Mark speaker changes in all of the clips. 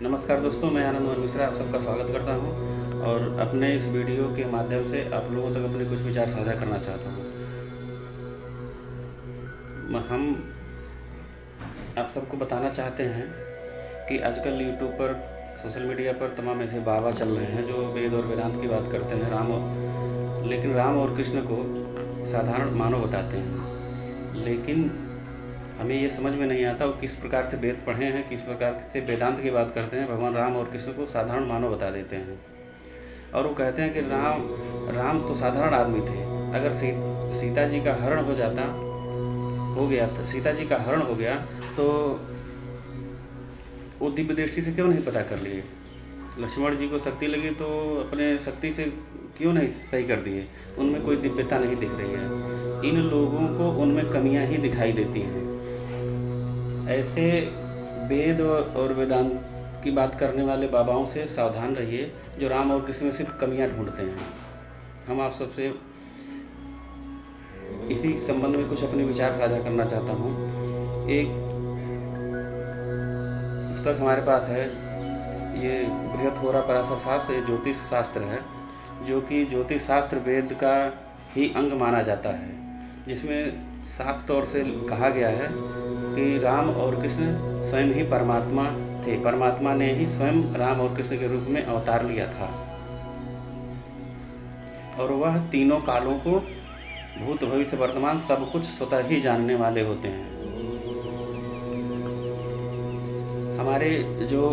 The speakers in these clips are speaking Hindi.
Speaker 1: नमस्कार दोस्तों, मैं आनंद मोहन मिश्रा आप सबका स्वागत करता हूं और अपने इस वीडियो के माध्यम से आप लोगों तक अपने कुछ विचार साझा करना चाहता हूं। हम आप सबको बताना चाहते हैं कि आजकल यूट्यूब पर, सोशल मीडिया पर तमाम ऐसे बाबा चल रहे हैं जो वेद और वेदांत की बात करते हैं, लेकिन राम और कृष्ण को साधारण मानव बताते हैं। लेकिन हमें ये समझ में नहीं आता वो किस प्रकार से वेद पढ़े हैं, किस प्रकार से वेदांत की बात करते हैं। भगवान राम और कृष्ण को साधारण मानव बता देते हैं और वो कहते हैं कि राम तो साधारण आदमी थे। अगर सीता जी का हरण सीता जी का हरण हो गया तो वो दिव्य दृष्टि से क्यों नहीं पता कर लिए? लक्ष्मण जी को शक्ति लगी तो अपने शक्ति से क्यों नहीं सही कर दिए? उनमें कोई दिव्यता नहीं दिख रही है। इन लोगों को उनमें कमियां ही दिखाई देती हैं। ऐसे वेद और वेदांत की बात करने वाले बाबाओं से सावधान रहिए जो राम और कृष्ण में सिर्फ कमियां ढूंढते हैं। हम आप सबसे इसी संबंध में कुछ अपने विचार साझा करना चाहता हूँ। एक पुस्तक हमारे पास है, ये बृहत्होरा पराशर शास्त्र, ये ज्योतिष शास्त्र है जो कि ज्योतिष शास्त्र वेद का ही अंग माना जाता है, जिसमें साफ तौर से कहा गया है कि राम और कृष्ण स्वयं ही परमात्मा थे। परमात्मा ने ही स्वयं राम और कृष्ण के रूप में अवतार लिया था और वह तीनों कालों को, भूत भविष्य वर्तमान, सब कुछ स्वतः ही जानने वाले होते हैं। हमारे जो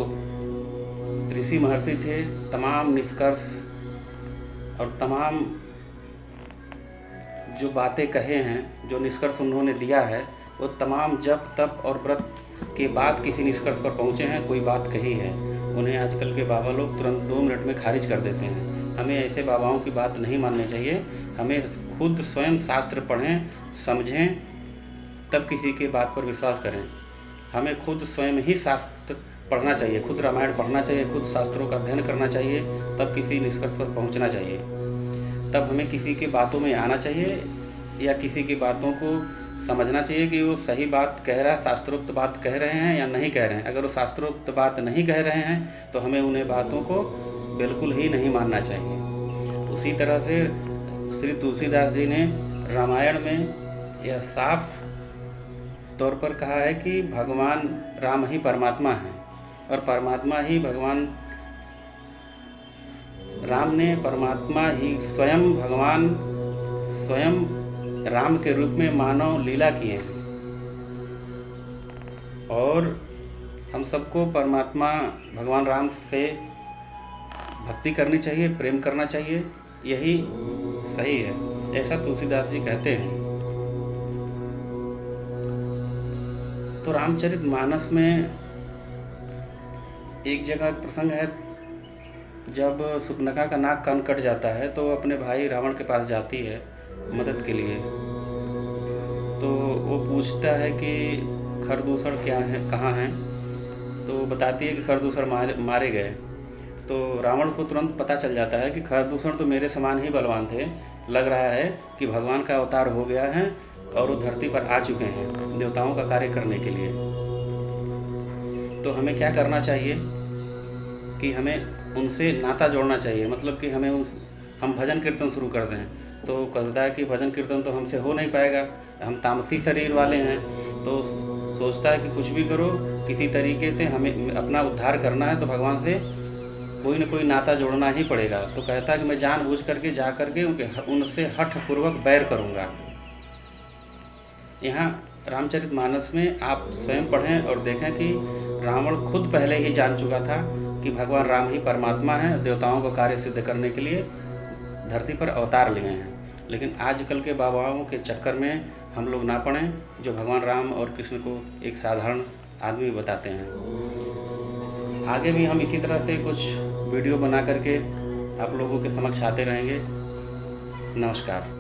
Speaker 1: ऋषि महर्षि थे, तमाम निष्कर्ष और तमाम जो बातें कहे हैं, जो निष्कर्ष उन्होंने दिया है, वो तमाम जप तप और व्रत के बाद किसी निष्कर्ष पर पहुँचे हैं, कोई बात कही है। उन्हें आजकल के बाबा लोग तुरंत 2 मिनट में खारिज कर देते हैं। हमें ऐसे बाबाओं की बात नहीं माननी चाहिए। हमें खुद स्वयं शास्त्र पढ़ें, समझें, तब किसी के बात पर विश्वास करें। हमें खुद स्वयं ही शास्त्र पढ़ना चाहिए, खुद रामायण पढ़ना चाहिए, खुद शास्त्रों का अध्ययन करना चाहिए, तब किसी निष्कर्ष पर पहुँचना चाहिए। तब हमें किसी की बातों में आना चाहिए या किसी की बातों को समझना चाहिए कि वो सही बात कह रहा है, शास्त्रोक्त बात कह रहे हैं या नहीं कह रहे हैं। अगर वो शास्त्रोक्त बात नहीं कह रहे हैं तो हमें उन्हें बातों को बिल्कुल ही नहीं मानना चाहिए। उसी तरह से श्री तुलसीदास जी ने रामायण में यह साफ तौर पर कहा है कि भगवान राम ही परमात्मा हैं और परमात्मा ही भगवान राम ने, परमात्मा ही स्वयं भगवान स्वयं राम के रूप में मानव लीला किए हैं। और हम सबको परमात्मा भगवान राम से भक्ति करनी चाहिए, प्रेम करना चाहिए, यही सही है, ऐसा तुलसीदास जी कहते हैं। तो रामचरितमानस में एक जगह प्रसंग है, जब सुपनखा का नाक कान कट जाता है तो अपने भाई रावण के पास जाती है मदद के लिए। तो वो पूछता है कि खरदूषण क्या है, कहाँ हैं? तो बताती है कि खरदूषण मारे गए। तो रावण को तुरंत पता चल जाता है कि खरदूषण तो मेरे समान ही बलवान थे, लग रहा है कि भगवान का अवतार हो गया है और वो धरती पर आ चुके हैं देवताओं का कार्य करने के लिए। तो हमें क्या करना चाहिए कि हमें उनसे नाता जोड़ना चाहिए, मतलब कि हम भजन कीर्तन शुरू कर दें। तो कहता है कि भजन कीर्तन तो हमसे हो नहीं पाएगा, हम तामसी शरीर वाले हैं। तो सोचता है कि कुछ भी करो, किसी तरीके से हमें अपना उद्धार करना है तो भगवान से कोई न कोई नाता जोड़ना ही पड़ेगा। तो कहता है कि मैं जानबूझ करके जा करके उनसे हठपूर्वक बैर करूँगा। यहाँ रामचरितमानस में आप स्वयं पढ़ें और देखें कि रावण खुद पहले ही जान चुका था कि भगवान राम ही परमात्मा हैं, देवताओं का कार्य सिद्ध करने के लिए धरती पर अवतार लिए हैं। लेकिन आजकल के बाबाओं के चक्कर में हम लोग ना पड़ें जो भगवान राम और कृष्ण को एक साधारण आदमी बताते हैं। आगे भी हम इसी तरह से कुछ वीडियो बना करके आप लोगों के समक्ष आते रहेंगे। नमस्कार।